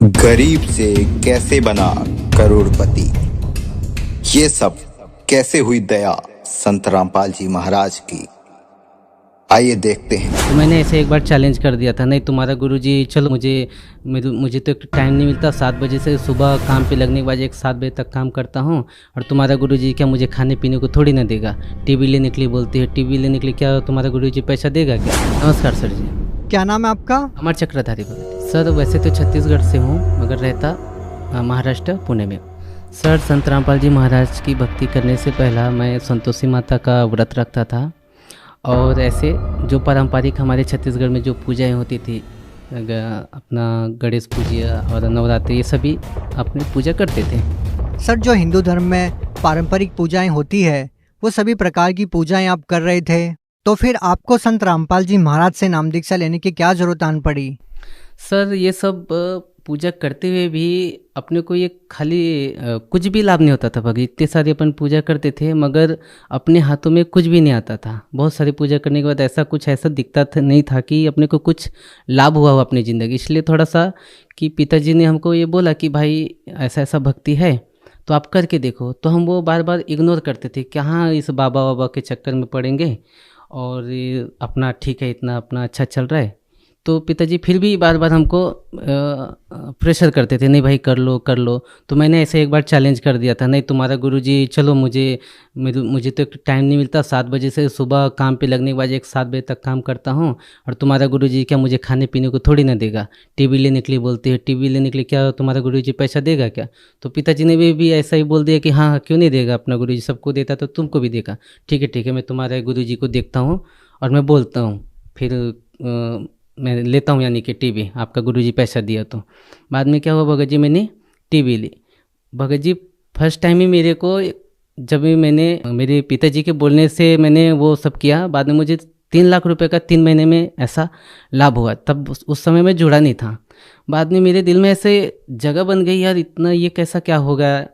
गरीब से कैसे बना करोड़पति, ये सब कैसे हुई दया संत रामपाल जी महाराज की। आइए देखते हैं। तो मैंने ऐसे एक बार चैलेंज कर दिया था, नहीं तुम्हारा गुरुजी चलो, मुझे तो एक टाइम नहीं मिलता, 7 बजे से सुबह काम पे लगने के बाद 7 बजे तक काम करता हूँ, और तुम्हारा गुरुजी क्या मुझे खाने पीने को थोड़ी ना देगा। टीवी लेने के लिए बोलती है, टीवी लेने के लिए क्या तुम्हारा गुरुजी पैसा देगा क्या? नमस्कार सर जी। क्या नाम है आपका? अमर चक्रधारी भगत। सर वैसे तो छत्तीसगढ़ से हूँ, मगर रहता महाराष्ट्र पुणे में। सर संत रामपाल जी महाराज की भक्ति करने से पहला मैं संतोषी माता का व्रत रखता था, और ऐसे जो पारंपरिक हमारे छत्तीसगढ़ में जो पूजाएं होती थी, अपना गणेश पूजा और नवरात्रि, ये सभी अपने पूजा करते थे। सर जो हिंदू धर्म में पारंपरिक पूजाएं होती है वो सभी प्रकार की पूजाएं आप कर रहे थे, तो फिर आपको संत रामपाल जी महाराज से नाम दीक्षा लेने की क्या जरूरत आन पड़ी? सर ये सब पूजा करते हुए भी अपने को ये खाली कुछ भी लाभ नहीं होता था भगत। इतने सारे अपन पूजा करते थे मगर अपने हाथों में कुछ भी नहीं आता था। बहुत सारी पूजा करने के बाद ऐसा दिखता था नहीं था कि अपने को कुछ लाभ हुआ हो अपनी ज़िंदगी। इसलिए थोड़ा सा कि पिताजी ने हमको ये बोला कि भाई ऐसा ऐसा भक्ति है तो आप करके देखो। तो हम वो बार बार इग्नोर करते थे कि हाँ इस बाबा बाबा के चक्कर में पड़ेंगे, और ये अपना ठीक है, इतना अपना अच्छा चल रहा है। तो पिताजी फिर भी बार बार हमको प्रेशर करते थे, नहीं भाई कर लो कर लो। तो मैंने ऐसे एक बार चैलेंज कर दिया था, नहीं तुम्हारा गुरुजी चलो, मुझे तो एक टाइम नहीं मिलता, 7 बजे से सुबह काम पे लगने के बाद 7 बजे तक काम करता हूँ, और तुम्हारा गुरुजी क्या मुझे खाने पीने को थोड़ी ना देगा। टीवी लेने के लिए बोलते हैं, टीवी लेने के लिए क्या तुम्हारा गुरुजी पैसा देगा क्या? तो पिताजी ने भी ऐसा ही बोल दिया कि हाँ क्यों नहीं देगा, अपना गुरुजी सबको देता तो तुमको भी देगा। ठीक है मैं तुम्हारे गुरुजी को देखता हूँ और मैं बोलता हूँ, फिर मैं लेता हूँ, यानी कि टीवी आपका गुरुजी पैसा दिया। तो बाद में क्या हुआ भगत जी, मैंने टीवी ली। भगत जी फर्स्ट टाइम ही मेरे को, जब भी मैंने मेरे पिताजी के बोलने से मैंने वो सब किया, बाद में मुझे 3 लाख रुपए का 3 महीने में ऐसा लाभ हुआ। तब उस समय मैं जुड़ा नहीं था। बाद में मेरे दिल में ऐसे जगह बन गई, यार इतना ये कैसा क्या हो गया।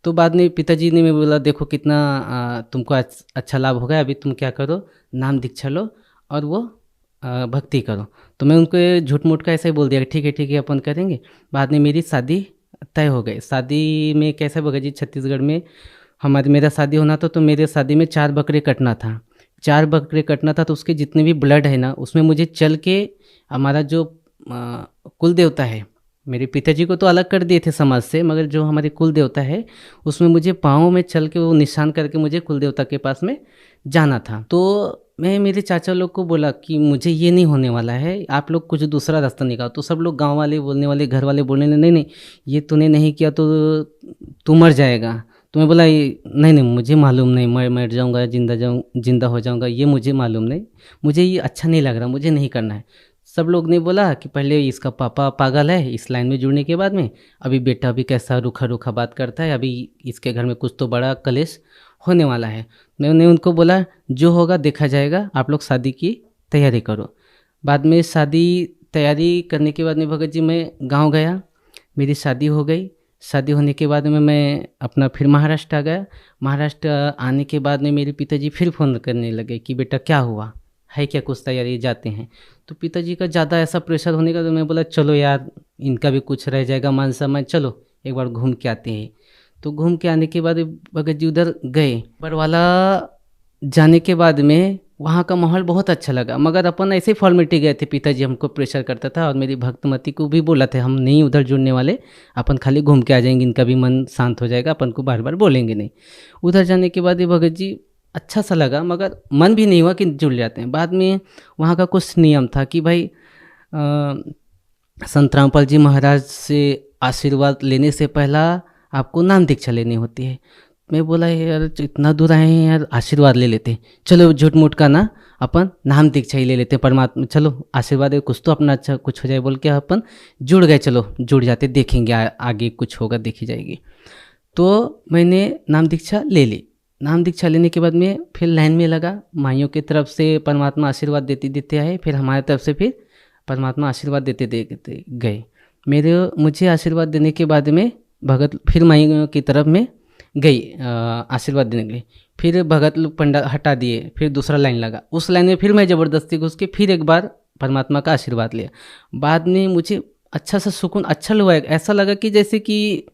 तो बाद में पिताजी ने मैं बोला, देखो कितना तुमको अच्छा लाभ हो गया, अभी तुम क्या करो, नाम दीक्षा लो और वो भक्ति करो। तो मैं उनको झूठ मूठ का ऐसे ही बोल दिया कि ठीक है अपन करेंगे। बाद में मेरी शादी तय हो गई। शादी में कैसे भगत जी, छत्तीसगढ़ में मेरा शादी होना था, तो मेरे शादी में 4 बकरे कटना था। 4 बकरे कटना था, तो उसके जितने भी ब्लड है ना, उसमें मुझे चल के हमारा जो कुल देवता है, मेरे पिताजी को तो अलग कर दिए थे समाज से, मगर जो हमारे कुल देवता है उसमें मुझे पाँव में चल के वो निशान करके मुझे कुल देवता के पास में जाना था। तो मैं मेरे चाचा लोग को बोला कि मुझे ये नहीं होने वाला है, आप लोग कुछ दूसरा रास्ता निकालो। तो सब लोग गांव वाले बोलने वाले, घर वाले बोलने लगे, नहीं ये तूने नहीं किया तो तू मर जाएगा। तो मैं बोला नहीं मुझे मालूम नहीं, मैं मर जाऊँगा, जिंदा हो जाऊँगा, ये मुझे मालूम नहीं, मुझे ये अच्छा नहीं लग रहा, मुझे नहीं करना है। सब लोग ने बोला कि पहले इसका पापा पागल है इस लाइन में जुड़ने के बाद में, अभी बेटा भी कैसा रूखा बात करता है, अभी इसके घर में कुछ तो बड़ा कलेश होने वाला है। मैंने उनको बोला जो होगा देखा जाएगा, आप लोग शादी की तैयारी करो। बाद में शादी तैयारी करने के बाद में भगत जी मैं गांव गया, मेरी शादी हो गई। शादी होने के बाद में मैं अपना फिर महाराष्ट्र आ गया। महाराष्ट्र आने के बाद में मेरे पिताजी फिर फ़ोन करने लगे कि बेटा क्या हुआ है, क्या कुछ तैयारी जाते हैं। तो पिताजी का ज़्यादा ऐसा प्रेशर होने का, तो मैं बोला चलो यार इनका भी कुछ रह जाएगा मान सम्मान, चलो एक बार घूम के आते हैं। तो घूम के आने के बाद भगत जी उधर गए। बरवाला जाने के बाद में वहाँ का माहौल बहुत अच्छा लगा, मगर अपन ऐसे ही फॉर्मेलिटी गए थे। पिताजी हमको प्रेशर करता था, और मेरी भक्तमती को भी बोला था हम नहीं उधर जुड़ने वाले, अपन खाली घूम के आ जाएंगे, इनका भी मन शांत हो जाएगा, अपन को बार बार बोलेंगे नहीं। उधर जाने के बाद भगत जी अच्छा सा लगा, मगर मन भी नहीं हुआ कि जुड़ जाते हैं। बाद में वहाँ का कुछ नियम था कि भाई संत रामपाल जी महाराज से आशीर्वाद लेने से पहला आपको नाम दीक्षा लेनी होती है। मैं बोला यार इतना दूर आए हैं यार, आशीर्वाद ले लेते, चलो झूठ मूठ का ना अपन नाम दीक्षा ही ले लेते, परमात्मा चलो आशीर्वाद है, कुछ तो अपना अच्छा कुछ हो जाए बोल के अपन जुड़ गए। चलो जुड़ जाते, देखेंगे आगे कुछ होगा देखी जाएगी। तो मैंने नाम दीक्षा ले ली। नाम दीक्षा लेने के बाद में फिर लाइन में लगा। माइयों की तरफ से परमात्मा आशीर्वाद देते आए, फिर हमारी तरफ से फिर परमात्मा आशीर्वाद देते गए। मुझे आशीर्वाद देने के बाद में भगत फिर माइयों की तरफ में गई आशीर्वाद देने के लिए। फिर भगत लोग पंडा हटा दिए, फिर दूसरा लाइन लगा। उस लाइन में फिर मैं ज़बरदस्ती घुस के फिर एक बार परमात्मा का आशीर्वाद लिया। बाद में मुझे अच्छा सा सुकून अच्छा लगा, ऐसा लगा कि जैसे कि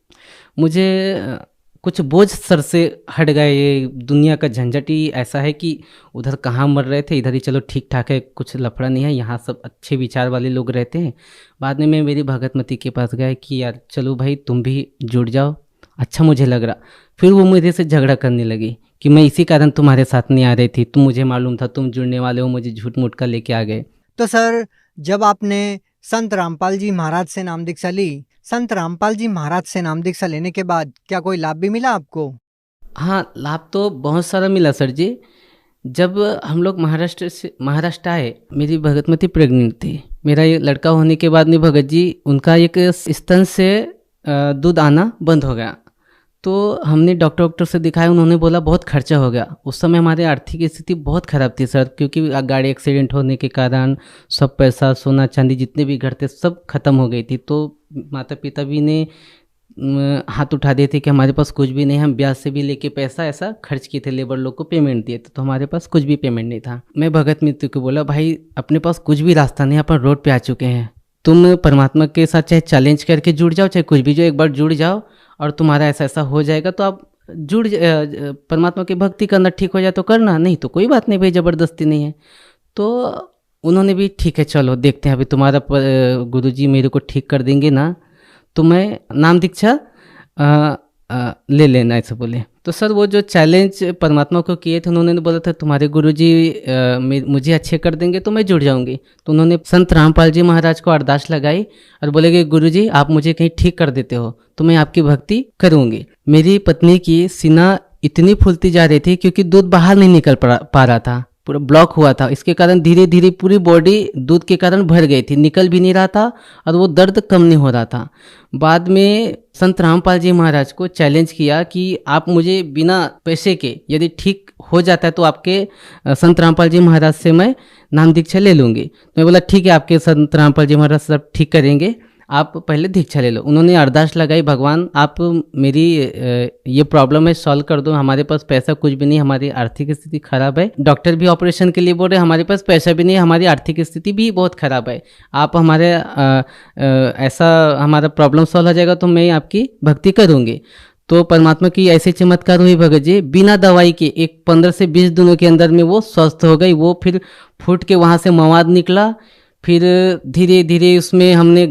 मुझे कुछ बोझ सर से हट गए। ये दुनिया का झंझट ही ऐसा है कि उधर कहाँ मर रहे थे, इधर ही चलो ठीक ठाक है, कुछ लफड़ा नहीं है, यहाँ सब अच्छे विचार वाले लोग रहते हैं। बाद में मैं मेरी भगतमती के पास गया कि यार चलो भाई तुम भी जुड़ जाओ, अच्छा मुझे लग रहा। फिर वो मेरे से झगड़ा करने लगी कि मैं इसी कारण तुम्हारे साथ नहीं आ रही थी, तुम मुझे मालूम था तुम जुड़ने वाले हो, मुझे झूठ मूठ का लेके आ गए। तो सर, जब आपने संत रामपाल जी महाराज से नाम दीक्षा ली, संत रामपाल जी महाराज से नाम दीक्षा लेने के बाद क्या कोई लाभ भी मिला आपको? हाँ, लाभ तो बहुत सारा मिला सर जी। जब हम लोग महाराष्ट्र आए, मेरी भगतमती प्रेग्नेंट थी। मेरा ये लड़का होने के बाद में भगत जी उनका एक स्तन से दूध आना बंद हो गया। तो हमने डॉक्टर से दिखाया, उन्होंने बोला बहुत खर्चा हो गया। उस समय हमारी आर्थिक स्थिति बहुत ख़राब थी सर, क्योंकि गाड़ी एक्सीडेंट होने के कारण सब पैसा सोना चांदी जितने भी घर थे सब खत्म हो गई थी। तो माता पिता भी ने हाथ उठा दिए थे कि हमारे पास कुछ भी नहीं, हम ब्याज से भी लेके पैसा ऐसा खर्च किए थे, लेबर लोग को पेमेंट दिए थे, तो हमारे पास कुछ भी पेमेंट नहीं था। मैं भगत मित्र को बोला भाई अपने पास कुछ भी रास्ता नहीं, अपन रोड पे आ चुके हैं, तुम परमात्मा के साथ चाहे चैलेंज करके जुड़ जाओ, चाहे कुछ भी जो एक बार जुड़ जाओ और तुम्हारा ऐसा ऐसा हो जाएगा, तो आप परमात्मा की भक्ति करना ठीक हो जाए तो करना, नहीं तो कोई बात नहीं भाई, ज़बरदस्ती नहीं है। तो उन्होंने भी ठीक है चलो देखते हैं, अभी तुम्हारा गुरुजी मेरे को ठीक कर देंगे ना, तो मैं नाम दीक्षा ले लेना ऐसे बोले। तो सर वो जो चैलेंज परमात्मा को किए थे, उन्होंने बोला था तुम्हारे गुरुजी मुझे अच्छे कर देंगे तो मैं जुड़ जाऊंगी। तो उन्होंने संत रामपाल जी महाराज को अरदास लगाई और बोले कि गुरुजी आप मुझे कहीं ठीक कर देते हो तो मैं आपकी भक्ति करूंगी। मेरी पत्नी की सीना इतनी फूलती जा रही थी क्योंकि दूध बाहर नहीं निकल पा रहा था, पूरा ब्लॉक हुआ था। इसके कारण धीरे धीरे पूरी बॉडी दूध के कारण भर गई थी, निकल भी नहीं रहा था और वो दर्द कम नहीं हो रहा था। बाद में संत रामपाल जी महाराज को चैलेंज किया कि आप मुझे बिना पैसे के यदि ठीक हो जाता है तो आपके संत रामपाल जी महाराज से मैं नाम दीक्षा ले लूँगी। तो मैं बोला ठीक है, आपके संत रामपाल जी महाराज सब ठीक करेंगे, आप पहले दीक्षा ले लो। उन्होंने अरदास लगाई, भगवान आप मेरी ये प्रॉब्लम है सॉल्व कर दो, हमारे पास पैसा कुछ भी नहीं, हमारी आर्थिक स्थिति खराब है, डॉक्टर भी ऑपरेशन के लिए बोल रहे हैं, हमारे पास पैसा भी नहीं है, हमारी आर्थिक स्थिति भी बहुत खराब है, आप हमारे ऐसा हमारा प्रॉब्लम सॉल्व हो जाएगा तो मैं आपकी भक्ति करूँगी। तो परमात्मा की ऐसे चमत्कार हुई भगत जी, बिना दवाई के एक 15 से 20 दिनों के अंदर में वो स्वस्थ हो गई। वो फिर फूट के वहाँ से मवाद निकला, फिर धीरे धीरे उसमें हमने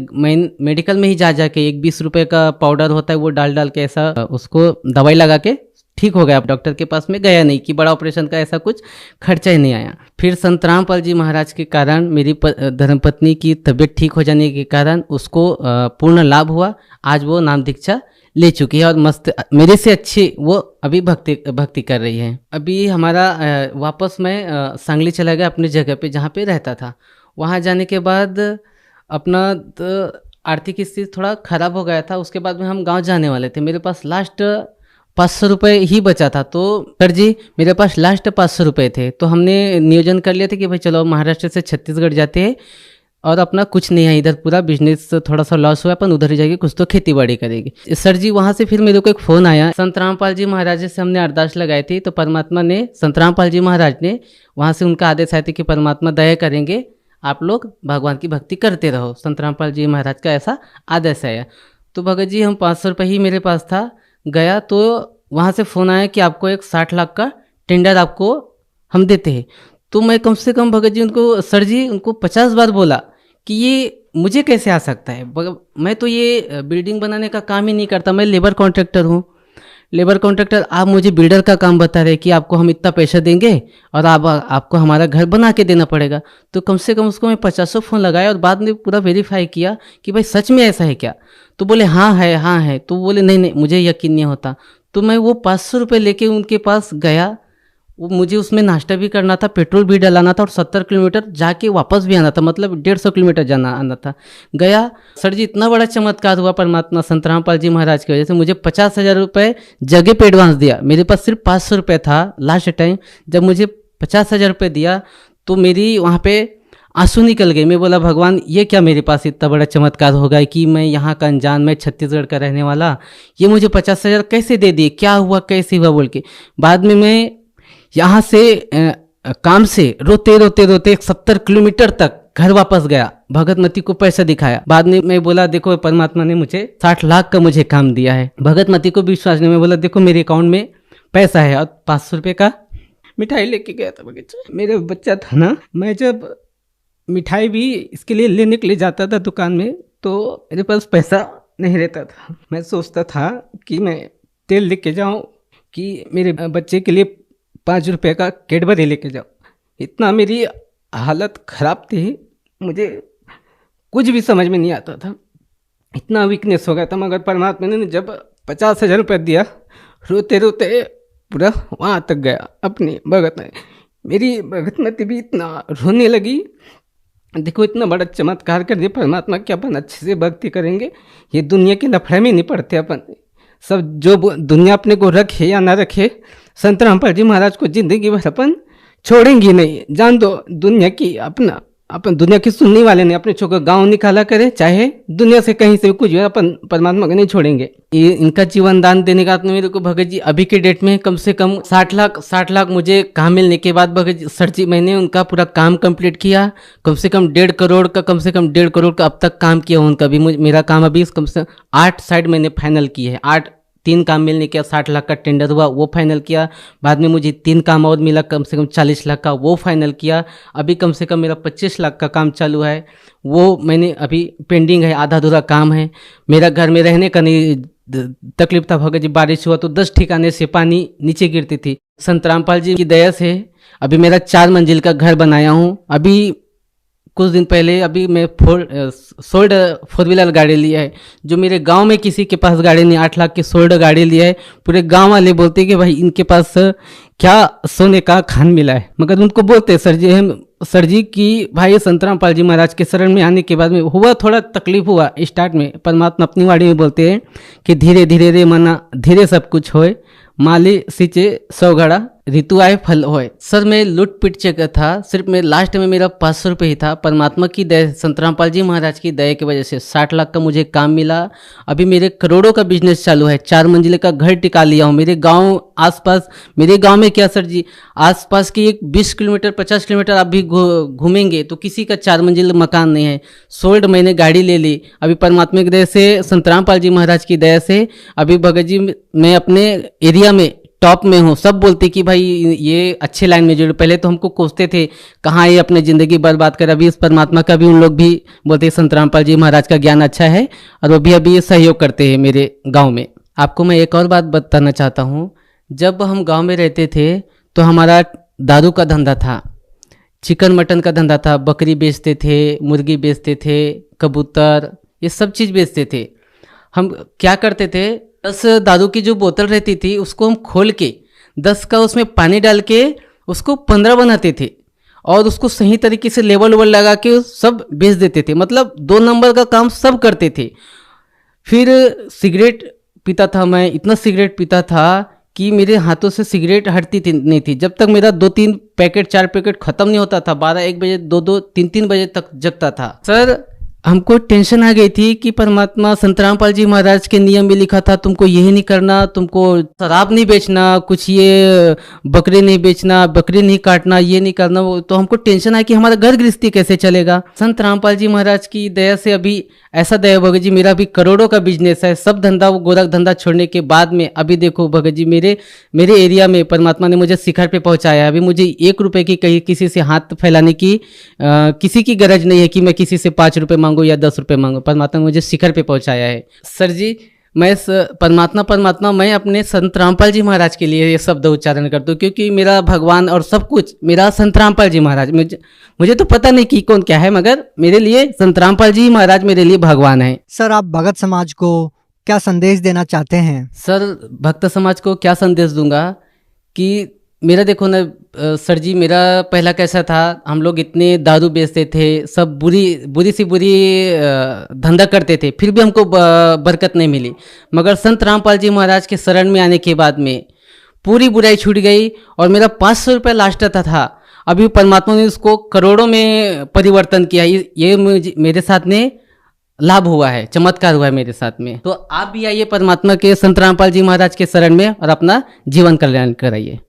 मेडिकल में ही जा के एक 20 रुपए का पाउडर होता है वो डाल के ऐसा उसको दवाई लगा के ठीक हो गया। अब डॉक्टर के पास में गया नहीं कि बड़ा ऑपरेशन का ऐसा कुछ खर्चा ही नहीं आया। फिर संत रामपाल जी महाराज के कारण मेरी धर्मपत्नी की तबीयत ठीक हो जाने के कारण उसको पूर्ण लाभ हुआ। आज वो नाम दीक्षा ले चुकी है और मस्त मेरे से अच्छी वो अभी भक्ति कर रही है। अभी हमारा वापस मैं सांगली चला गया अपनी जगह पे जहाँ पे रहता था। वहाँ जाने के बाद अपना आर्थिक स्थिति थोड़ा ख़राब हो गया था। उसके बाद में हम गांव जाने वाले थे, मेरे पास लास्ट 500 रुपये ही बचा था। तो सर जी मेरे पास लास्ट 500 रुपये थे, तो हमने नियोजन कर लिया था कि भाई चलो महाराष्ट्र से छत्तीसगढ़ जाते हैं और अपना कुछ नहीं है, इधर पूरा बिजनेस थोड़ा सा लॉस हुआ, अपन उधर ही जाके कुछ तो खेती बाड़ी करेगी। सर जी वहाँ से फिर मेरे को एक फ़ोन आया, संत रामपाल जी महाराज से हमने अरदास लगाई थी, तो परमात्मा ने संत रामपाल जी महाराज ने वहाँ से उनका आदेश आया था कि परमात्मा दया करेंगे, आप लोग भगवान की भक्ति करते रहो। संत रामपाल जी महाराज का ऐसा आदेश आया। तो भगत जी हम 500 रुपये ही मेरे पास था, गया तो वहाँ से फ़ोन आया कि आपको एक 60 लाख का टेंडर आपको हम देते हैं। तो मैं कम से कम भगत जी उनको सर जी उनको 50 बार बोला कि ये मुझे कैसे आ सकता है, मैं तो ये बिल्डिंग बनाने का काम ही नहीं करता, मैं लेबर कॉन्ट्रैक्टर हूँ। लेबर कॉन्ट्रैक्टर, आप मुझे बिल्डर का काम बता रहे कि आपको हम इतना पैसा देंगे और आपको हमारा घर बना के देना पड़ेगा। तो कम से कम उसको मैं 50 फ़ोन लगाया और बाद में पूरा वेरीफाई किया कि भाई सच में ऐसा है क्या। तो बोले हाँ है। तो बोले नहीं मुझे यकीन नहीं होता। तो मैं वो 500 रुपये लेके उनके पास गया। वो मुझे उसमें नाश्ता भी करना था, पेट्रोल भी डलाना था और 70 किलोमीटर जाके वापस भी आना था, मतलब 150 किलोमीटर जाना आना था। गया, सर जी इतना बड़ा चमत्कार हुआ परमात्मा संत रामपाल जी महाराज की वजह से। मुझे 50,000 रुपये जगह पे एडवांस दिया। मेरे पास सिर्फ 500 रुपये था लास्ट टाइम। जब मुझे 50,000 रुपये दिया तो मेरी वहाँ पे आंसू निकल गए। मैं बोला भगवान ये क्या मेरे पास इतना बड़ा चमत्कार हो गया कि मैं यहाँ का अनजान, मैं छत्तीसगढ़ का रहने वाला, ये मुझे 50,000 कैसे दे दिए, क्या हुआ कैसे हुआ बोल के। बाद में मैं यहाँ से काम से रोते 70 किलोमीटर तक घर वापस गया। भगतमती को पैसा दिखाया। बाद में मैं बोला देखो परमात्मा ने मुझे 60 लाख का मुझे काम दिया है। भगतमती को भी विश्वास नहीं, मैं बोला देखो मेरे अकाउंट में पैसा है, और 500 रुपये का मिठाई लेके गया था बगीचा। मेरा बच्चा था ना, मैं जब मिठाई भी इसके लिए लेने के लिए जाता था दुकान में, तो मेरे पास पैसा नहीं रहता था। मैं सोचता था कि मैं तेल लेके जाऊं कि मेरे बच्चे के लिए 5 रुपये का कैडबरी लेके जाऊं। इतना मेरी हालत ख़राब थी, मुझे कुछ भी समझ में नहीं आता था, इतना वीकनेस हो गया था। मगर परमात्मा ने जब 50,000 रुपये दिया, रोते रोते पूरा वहाँ तक गया अपनी भगत में। मेरी भगतमती भी इतना रोने लगी, देखो इतना बड़ा चमत्कार कर दिया परमात्मा कि अपन अच्छे से भक्ति करेंगे, ये दुनिया के लफड़े में नहीं पड़ते अपन। सब जो दुनिया अपने को रखे या ना रखे, संत रामपाल जी महाराज को जिंदगी भर अपन छोड़ेंगे नहीं। जान दो दुनिया की, अपना अपन दुनिया की सुनने वाले नहीं, अपने छोकर गांव निकाला करे, चाहे दुनिया से कहीं से भी कुछ भी, अपन परमात्मा को नहीं छोड़ेंगे। ये इनका जीवन दान देने का मेरे को भगत जी अभी के डेट में कम से कम 60 लाख मुझे काम मिलने के बाद भगत जी सर जी मैंने उनका पूरा काम कंप्लीट किया। कम से कम 1.5 करोड़ का अब तक काम किया उनका भी। मेरा काम अभी कम से 8 साइड मैंने फाइनल किए हैं। 3 काम मिलने के 60 लाख का टेंडर हुआ, वो फाइनल किया। बाद में मुझे 3 काम और मिला, कम से कम 40 लाख का, वो फाइनल किया। अभी कम से कम मेरा 25 लाख का काम चालू है, वो मैंने अभी पेंडिंग है, आधा अधूरा काम है। मेरा घर में रहने का नहीं तकलीफ था भगत जी, बारिश हुआ तो 10 ठिकाने से पानी नीचे गिरती थी। संत रामपाल जी की दया से अभी मेरा 4 मंजिल का घर बनाया हूँ। अभी कुछ दिन पहले अभी मैं सोल्ड 4 व्हीलर गाड़ी लिया है, जो मेरे गांव में किसी के पास गाड़ी नहीं। 8 लाख की सोल्ड गाड़ी लिया है। पूरे गांव वाले बोलते कि भाई इनके पास क्या सोने का खान मिला है। मगर उनको बोलते सर जी कि भाई संत रामपाल जी महाराज के शरण में आने के बाद में हुआ थोड़ा तकलीफ हुआ स्टार्ट में। परमात्मा अपनी वाणी में बोलते हैं कि धीरे धीरे रे मना धीरे सब कुछ होए, माली सिंचे 100 घड़ा ऋतु आए फल होए। सर मैं लूट पिट चुका था, सिर्फ मैं लास्ट में मेरा 500 रुपये ही था। परमात्मा की दया, संत रामपाल जी महाराज की दया की वजह से 60 लाख का मुझे काम मिला। अभी मेरे करोड़ों का बिजनेस चालू है। 4 मंजिले का घर टिका लिया हूँ। मेरे गांव आसपास, मेरे गांव में क्या सर जी, आसपास की एक 20 किलोमीटर 50 किलोमीटर आप भी घूमेंगे तो किसी का 4 मंजिल मकान नहीं है। सोल्ड मैंने गाड़ी ले ली। अभी परमात्मा की दया से, संत रामपाल जी महाराज की दया से अभी भगत जी मैं अपने एरिया में टॉप में हूँ। सब बोलते कि भाई ये अच्छे लाइन में जुड़े। पहले तो हमको कोसते थे कहाँ ये अपने ज़िंदगी बर्बाद कर। अभी इस परमात्मा का भी उन लोग भी बोलते हैं संत रामपाल जी महाराज का ज्ञान अच्छा है, और वो भी अभी सहयोग करते हैं मेरे गांव में। आपको मैं एक और बात बताना चाहता हूँ। जब हम गांव में रहते थे तो हमारा दारू का धंधा था, चिकन मटन का धंधा था, बकरी बेचते थे, मुर्गी बेचते थे, कबूतर, ये सब चीज़ बेचते थे। हम क्या करते थे, 10 दारू की जो बोतल रहती थी उसको हम खोल के 10 का उसमें पानी डाल के उसको 15 बनाते थे, और उसको सही तरीके से लेवल लगा के सब बेच देते थे। मतलब 2 नंबर का काम सब करते थे। फिर सिगरेट पीता था मैं, इतना सिगरेट पीता था कि मेरे हाथों से सिगरेट हटती नहीं थी। जब तक मेरा 2-3 पैकेट 4 पैकेट ख़त्म नहीं होता था, 12-1 बजे 2-2 3-3 बजे तक जगता था। सर हमको टेंशन आ गई थी कि परमात्मा संत रामपाल जी महाराज के नियम में लिखा था तुमको यही नहीं करना, तुमको शराब नहीं बेचना, कुछ ये बकरे नहीं बेचना, बकरे नहीं काटना, ये नहीं करना। वो तो हमको टेंशन आई कि हमारा घर गृहस्थी कैसे चलेगा। संत रामपाल जी महाराज की दया से अभी ऐसा दया भगत जी, मेरा भी करोड़ों का बिजनेस है। सब धंधा, वो गोरख धंधा छोड़ने के बाद में अभी देखो भगत जी मेरे एरिया में परमात्मा ने मुझे शिखर पे पहुंचाया है। अभी मुझे 1 रुपए की कहीं किसी से हाथ फैलाने की किसी की गरज नहीं है कि मैं किसी से 5 रुपए मांगू या 10 रुपए मांगू। परमात्मा ने मुझे शिखर पे पहुंचाया है। सर जी मैं परमात्मा मैं अपने संत रामपाल जी महाराज के लिए ये शब्द उच्चारण करता हूँ, क्योंकि मेरा भगवान और सब कुछ मेरा संत रामपाल जी महाराज। मुझे तो पता नहीं कि कौन क्या है, मगर मेरे लिए संत रामपाल जी महाराज मेरे लिए भगवान है। सर आप भगत समाज को क्या संदेश देना चाहते हैं? सर भक्त समाज को क्या संदेश दूंगा कि मेरा देखो ना सर जी, मेरा पहला कैसा था, हम लोग इतने दारू बेचते थे, सब बुरी सी बुरी धंधा करते थे, फिर भी हमको बरकत नहीं मिली। मगर संत रामपाल जी महाराज के शरण में आने के बाद में पूरी बुराई छूट गई, और मेरा 500 रुपये लास्ट था। अभी परमात्मा ने उसको करोड़ों में परिवर्तन किया। ये मेरे साथ में लाभ हुआ है, चमत्कार हुआ है मेरे साथ में। तो आप भी आइए परमात्मा के संत रामपाल जी महाराज के शरण में और अपना जीवन कल्याण कराइए।